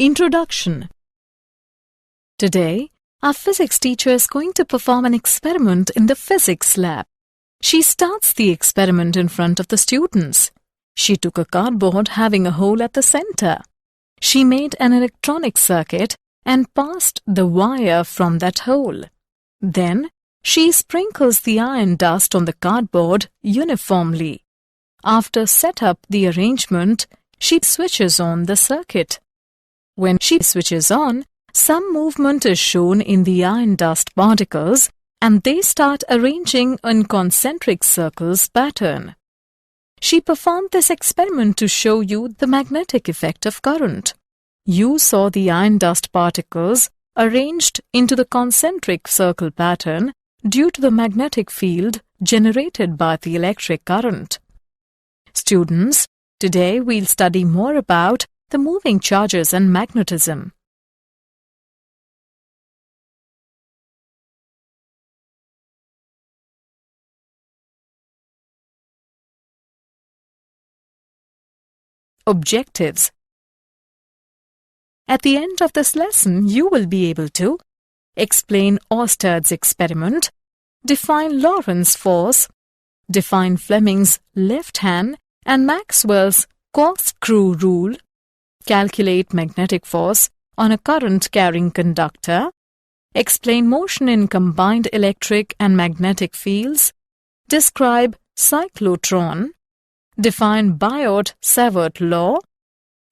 Introduction. Today, our physics teacher is going to perform an experiment in the physics lab. She starts the experiment in front of the students. She took a cardboard having a hole at the center. She made an electronic circuit and passed the wire from that hole. Then, she sprinkles the iron dust on the cardboard uniformly. After set up the arrangement, she switches on the circuit. When she switches on, some movement is shown in the iron dust particles and they start arranging in concentric circles pattern. She performed this experiment to show you the magnetic effect of current. You saw the iron dust particles arranged into the concentric circle pattern due to the magnetic field generated by the electric current. Students, today we'll study more about the moving charges and magnetism. Objectives. At the end of this lesson, you will be able to explain Oersted's experiment, define Lorentz force, define Fleming's left hand and Maxwell's corkscrew rule, calculate magnetic force on a current-carrying conductor, explain motion in combined electric and magnetic fields, describe cyclotron, define Biot-Savart law,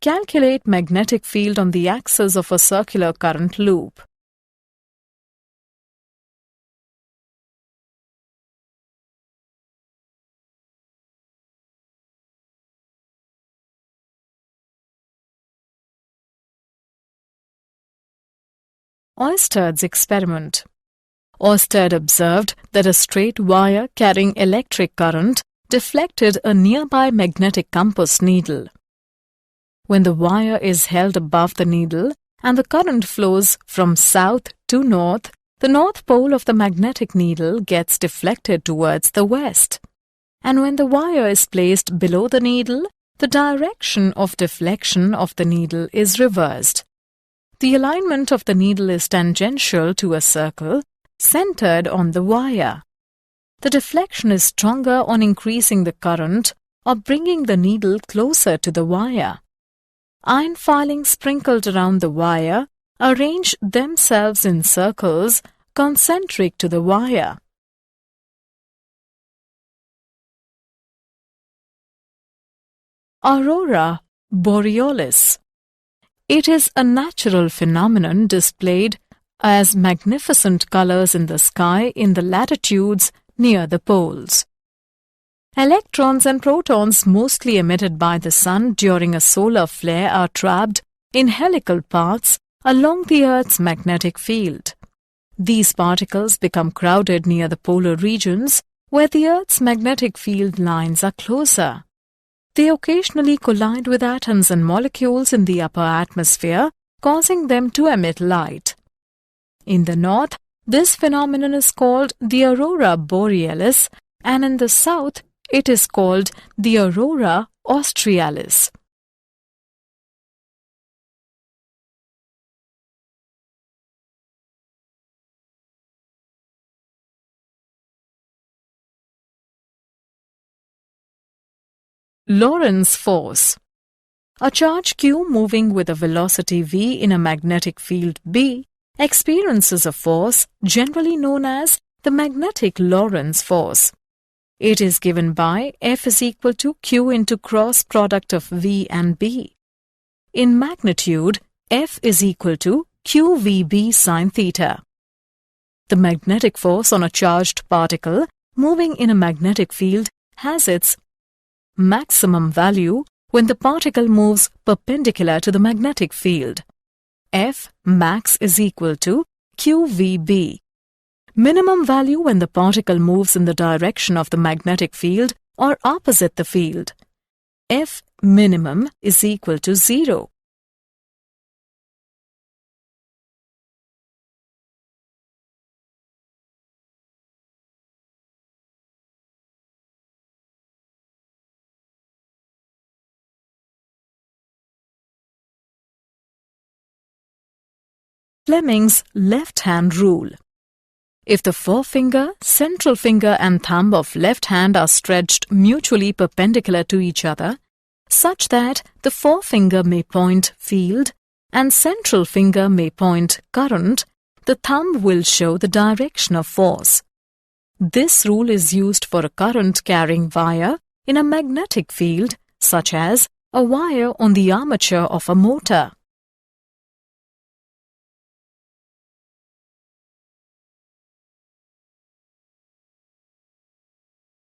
calculate magnetic field on the axis of a circular current loop. Oersted's experiment. Oersted observed that a straight wire carrying electric current deflected a nearby magnetic compass needle. When the wire is held above the needle and the current flows from south to north, the north pole of the magnetic needle gets deflected towards the west. And when the wire is placed below the needle, the direction of deflection of the needle is reversed. The alignment of the needle is tangential to a circle centered on the wire. The deflection is stronger on increasing the current or bringing the needle closer to the wire. Iron filings sprinkled around the wire arrange themselves in circles concentric to the wire. Aurora borealis. It is a natural phenomenon displayed as magnificent colors in the sky in the latitudes near the poles. Electrons and protons mostly emitted by the sun during a solar flare are trapped in helical paths along the Earth's magnetic field. These particles become crowded near the polar regions where the Earth's magnetic field lines are closer. They occasionally collide with atoms and molecules in the upper atmosphere, causing them to emit light. In the north, this phenomenon is called the aurora borealis, and in the south, it is called the aurora australis. Lorentz force. A charge Q moving with a velocity v in a magnetic field B experiences a force generally known as the magnetic Lorentz force. It is given by F is equal to Q into cross product of V and B. In magnitude, F is equal to QVB sin theta. The magnetic force on a charged particle moving in a magnetic field has its maximum value when the particle moves perpendicular to the magnetic field. F max is equal to QVB. Minimum value when the particle moves in the direction of the magnetic field or opposite the field. F minimum is equal to 0. Fleming's left-hand rule. If the forefinger, central finger and thumb of left hand are stretched mutually perpendicular to each other, such that the forefinger may point field and central finger may point current, the thumb will show the direction of force. This rule is used for a current-carrying wire in a magnetic field, such as a wire on the armature of a motor.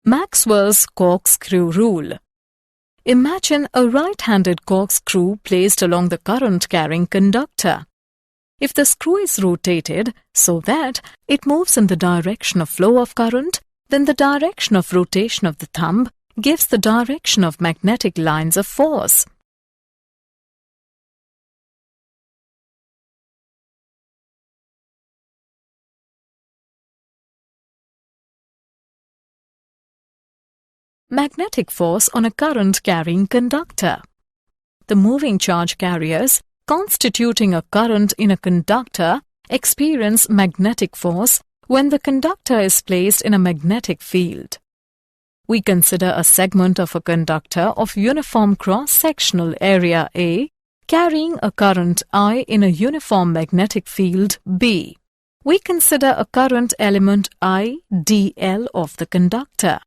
Maxwell's corkscrew rule. Imagine a right-handed corkscrew placed along the current-carrying conductor. If the screw is rotated so that it moves in the direction of flow of current, then the direction of rotation of the thumb gives the direction of magnetic lines of force. Magnetic force on a current-carrying conductor. The moving charge carriers constituting a current in a conductor experience magnetic force when the conductor is placed in a magnetic field. We consider a segment of a conductor of uniform cross-sectional area A carrying a current I in a uniform magnetic field B. We consider a current element I dl of the conductor.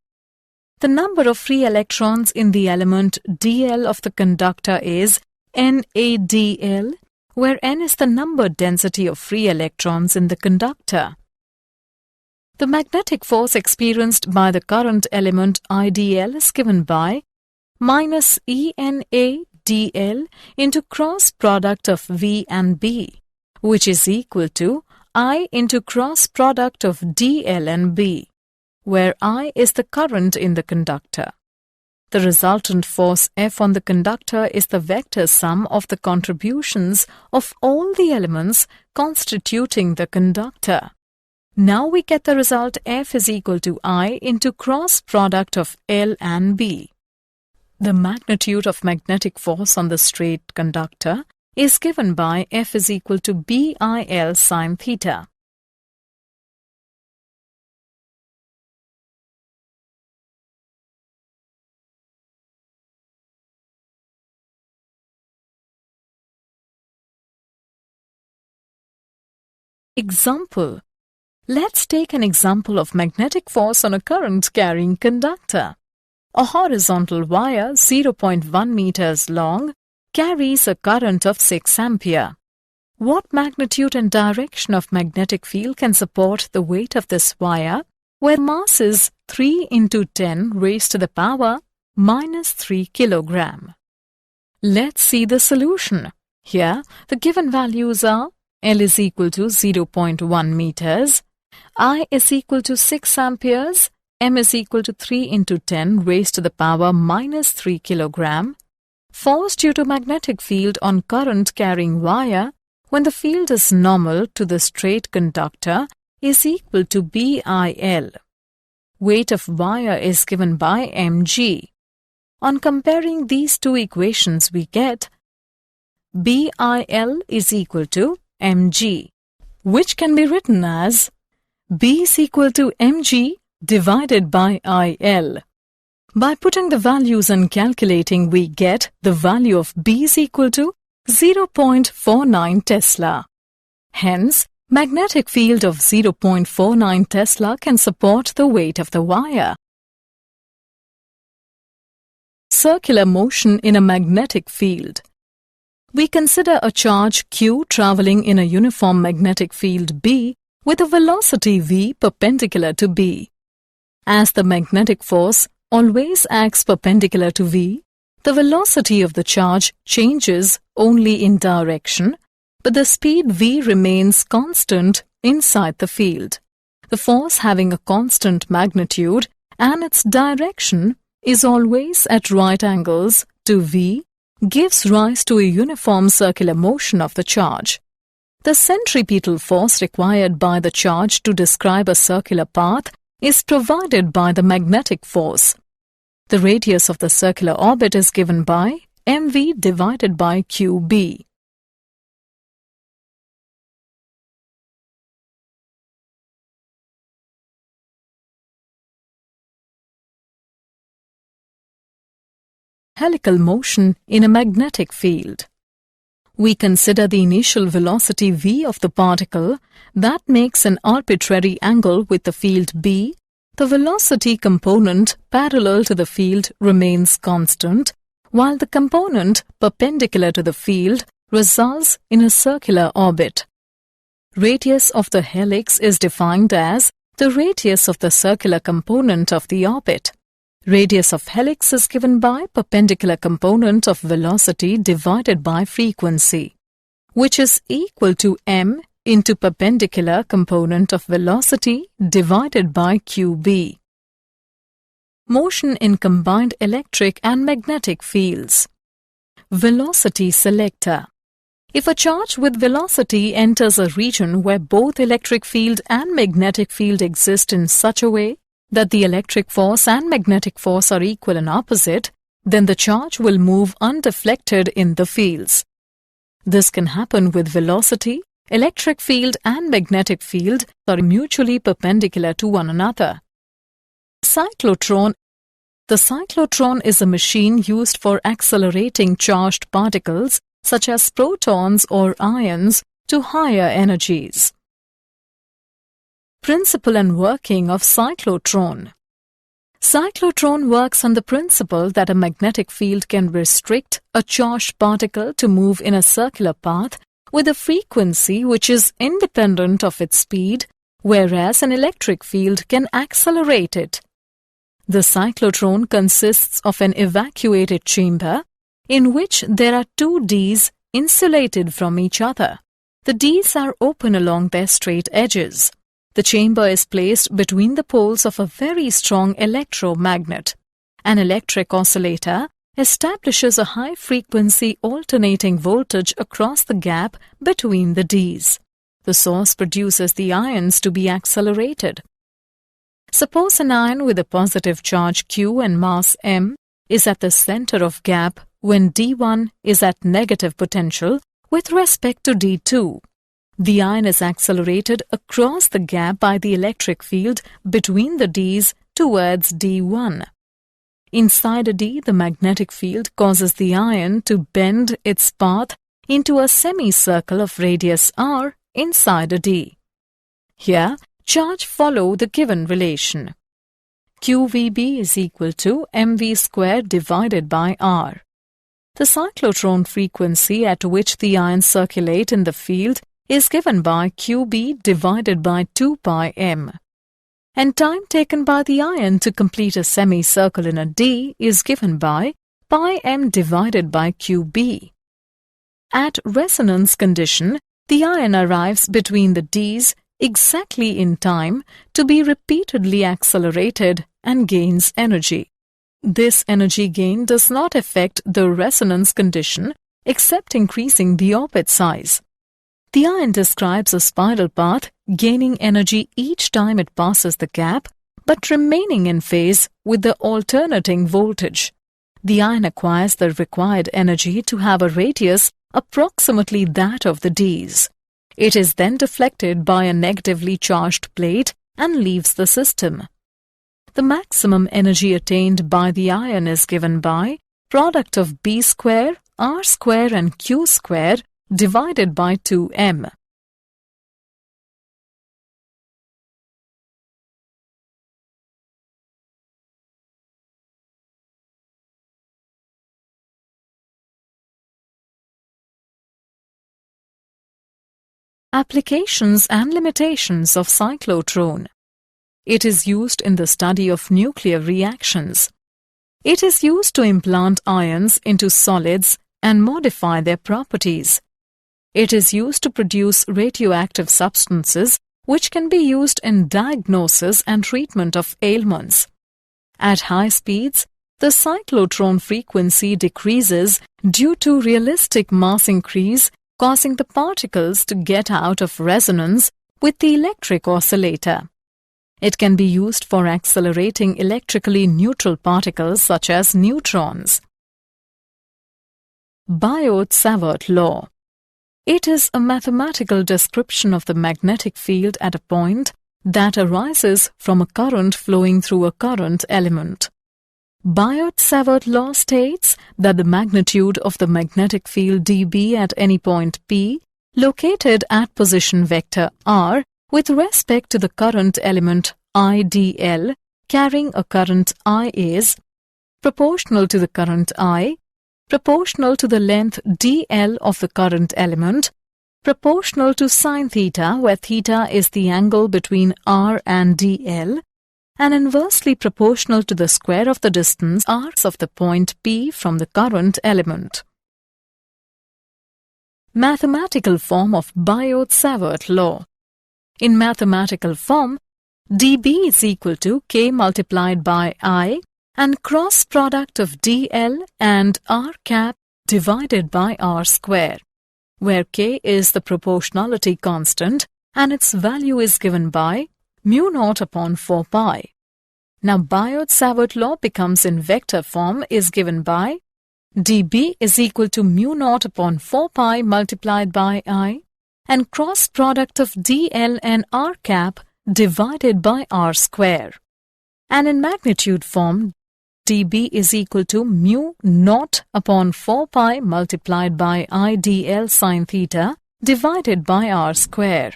The number of free electrons in the element dl of the conductor is NAdl, where N is the number density of free electrons in the conductor. The magnetic force experienced by the current element IdL is given by minus ENAdL into cross product of V and B, which is equal to I into cross product of dl and B, where I is the current in the conductor. The resultant force F on the conductor is the vector sum of the contributions of all the elements constituting the conductor. Now we get the result F is equal to I into cross product of L and B. The magnitude of magnetic force on the straight conductor is given by F is equal to BIL sin theta. Example. Let's take an example of magnetic force on a current-carrying conductor. A horizontal wire 0.1 meters long carries a current of 6 ampere. What magnitude and direction of magnetic field can support the weight of this wire, where mass is 3 into 10 raised to the power minus 3 kilogram? Let's see the solution. Here, the given values are L is equal to 0.1 meters, I is equal to 6 amperes, M is equal to 3 into 10 raised to the power minus 3 kilogram. Force due to magnetic field on current-carrying wire when the field is normal to the straight conductor is equal to BIL. Weight of wire is given by mg. On comparing these two equations, we get BIL is equal to mg, which can be written as B is equal to mg divided by IL. By putting the values and calculating, we get the value of B is equal to 0.49 Tesla. Hence, magnetic field of 0.49 Tesla can support the weight of the wire. Circular motion in a magnetic field. We consider a charge Q traveling in a uniform magnetic field B with a velocity v perpendicular to B. As the magnetic force always acts perpendicular to v, the velocity of the charge changes only in direction, but the speed v remains constant inside the field. The force having a constant magnitude and its direction is always at right angles to v gives rise to a uniform circular motion of the charge. The centripetal force required by the charge to describe a circular path is provided by the magnetic force. The radius of the circular orbit is given by mv divided by qb. helical motion in a magnetic field. We consider the initial velocity v of the particle that makes an arbitrary angle with the field B. The velocity component parallel to the field remains constant, while the component perpendicular to the field results in a circular orbit. Radius of the helix is defined as the radius of the circular component of the orbit. Radius of helix is given by perpendicular component of velocity divided by frequency, which is equal to m into perpendicular component of velocity divided by qb. Motion in combined electric and magnetic fields. Velocity selector. If a charge with velocity enters a region where both electric field and magnetic field exist in such a way that the electric force and magnetic force are equal and opposite, then the charge will move undeflected in the fields. This can happen with velocity, electric field and magnetic field are mutually perpendicular to one another. Cyclotron. The cyclotron is a machine used for accelerating charged particles such as protons or ions to higher energies. Principle and working of cyclotron. Cyclotron works on the principle that a magnetic field can restrict a charged particle to move in a circular path with a frequency which is independent of its speed, whereas an electric field can accelerate it. The cyclotron consists of an evacuated chamber in which there are two Ds insulated from each other. The Ds are open along their straight edges. The chamber is placed between the poles of a very strong electromagnet. An electric oscillator establishes a high-frequency alternating voltage across the gap between the Ds. The source produces the ions to be accelerated. Suppose an ion with a positive charge Q and mass m is at the center of gap when D1 is at negative potential with respect to D2. The ion is accelerated across the gap by the electric field between the Ds towards D1. Inside a D, the magnetic field causes the ion to bend its path into a semicircle of radius r inside a D. Here, charge follow the given relation. QVB is equal to mv squared divided by r. The cyclotron frequency at which the ions circulate in the field is given by QB divided by 2 pi m. And time taken by the ion to complete a semicircle in a D is given by pi m divided by QB. At resonance condition, the ion arrives between the Ds exactly in time to be repeatedly accelerated and gains energy. This energy gain does not affect the resonance condition except increasing the orbit size. The ion describes a spiral path, gaining energy each time it passes the gap, but remaining in phase with the alternating voltage. The ion acquires the required energy to have a radius approximately that of the Ds. It is then deflected by a negatively charged plate and leaves the system. The maximum energy attained by the ion is given by product of B square, R square and Q square divided by 2m. Applications and limitations of cyclotron. It is used in the study of nuclear reactions. It is used to implant ions into solids and modify their properties. It is used to produce radioactive substances which can be used in diagnosis and treatment of ailments. At high speeds, the cyclotron frequency decreases due to realistic mass increase, causing the particles to get out of resonance with the electric oscillator. It can be used for accelerating electrically neutral particles such as neutrons. Biot-Savart law. It is a mathematical description of the magnetic field at a point that arises from a current flowing through a current element. Biot-Savart law states that the magnitude of the magnetic field dB at any point P located at position vector r with respect to the current element IdL carrying a current I is proportional to the current I, proportional to the length dl of the current element, proportional to sine theta, where theta is the angle between r and dl, and inversely proportional to the square of the distance r of the point P from the current element. Mathematical form of Biot-Savart law. In mathematical form, dB is equal to K multiplied by I and cross product of dl and r cap divided by r square, where K is the proportionality constant and its value is given by mu naught upon 4 pi. Now Biot-Savart law becomes in vector form is given by dB is equal to mu naught upon 4 pi multiplied by I and cross product of dl and r cap divided by r square. And in magnitude form, dB is equal to mu naught upon 4 pi multiplied by I dl sine theta divided by r square.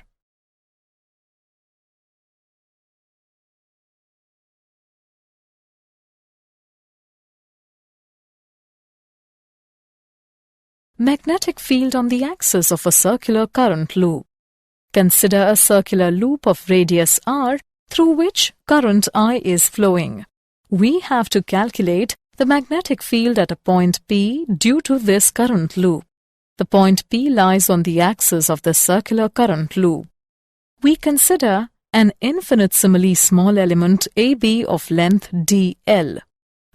Magnetic field on the axis of a circular current loop. Consider a circular loop of radius r through which current I is flowing. We have to calculate the magnetic field at a point P due to this current loop. The point P lies on the axis of the circular current loop. We consider an infinitesimally small element AB of length dl.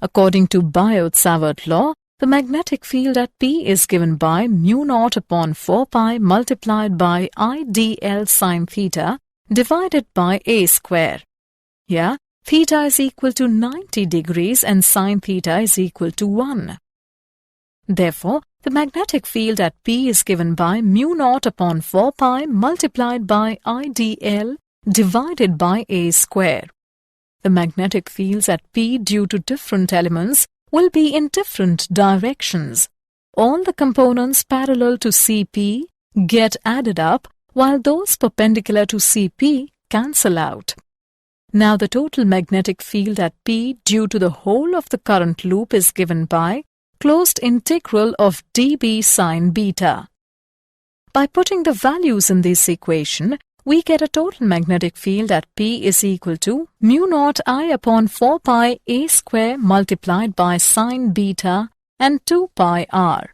According to Biot-Savart law, the magnetic field at P is given by mu naught upon 4 pi multiplied by I dl sine theta divided by a square. Here, theta is equal to 90 degrees and sine theta is equal to 1. Therefore, the magnetic field at P is given by mu naught upon 4 pi multiplied by I dl divided by a square. The magnetic fields at P due to different elements will be in different directions. All the components parallel to CP get added up while those perpendicular to CP cancel out. Now the total magnetic field at P due to the whole of the current loop is given by closed integral of dB sine beta. By putting the values in this equation, we get a total magnetic field at P is equal to mu naught I upon 4 pi a square multiplied by sine beta and 2 pi r.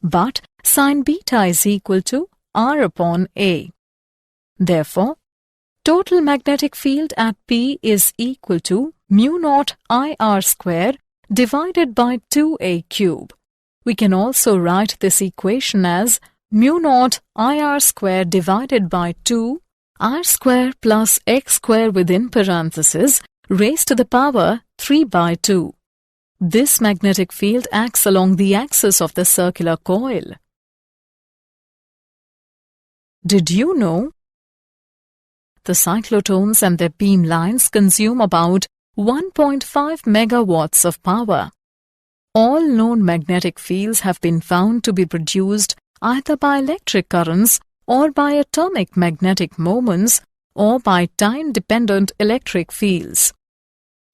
But sine beta is equal to r upon a. Therefore, total magnetic field at P is equal to mu naught I r square divided by 2a cube. We can also write this equation as mu naught IR square divided by 2 R square plus X square within parentheses raised to the power 3 by 2. This magnetic field acts along the axis of the circular coil. Did you know? The cyclotrons and their beam lines consume about 1.5 megawatts of power. All known magnetic fields have been found to be produced either by electric currents or by atomic magnetic moments or by time-dependent electric fields.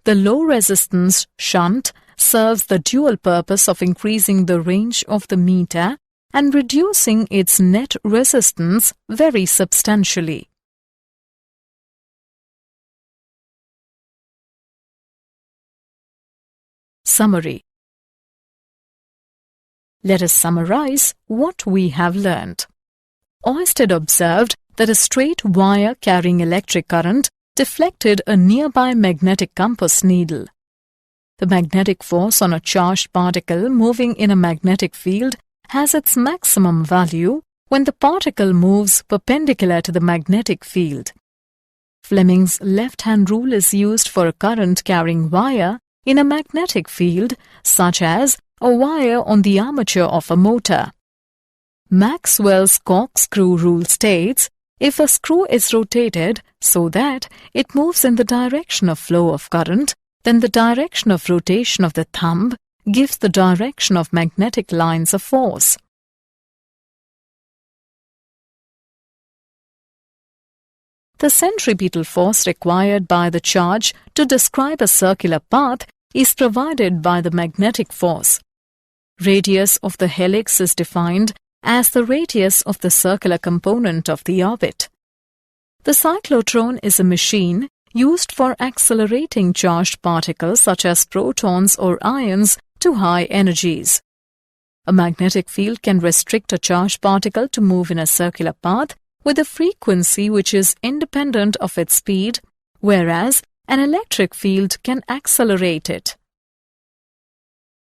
The low-resistance shunt serves the dual purpose of increasing the range of the meter and reducing its net resistance very substantially. Summary. Let us summarize what we have learned. Oersted observed that a straight wire carrying electric current deflected a nearby magnetic compass needle. The magnetic force on a charged particle moving in a magnetic field has its maximum value when the particle moves perpendicular to the magnetic field. Fleming's left-hand rule is used for a current-carrying wire in a magnetic field, such as a wire on the armature of a motor. Maxwell's corkscrew rule states if a screw is rotated so that it moves in the direction of flow of current, then the direction of rotation of the thumb gives the direction of magnetic lines of force. The centripetal force required by the charge to describe a circular path is provided by the magnetic force. Radius of the helix is defined as the radius of the circular component of the orbit. The cyclotron is a machine used for accelerating charged particles such as protons or ions to high energies. A magnetic field can restrict a charged particle to move in a circular path with a frequency which is independent of its speed, whereas an electric field can accelerate it.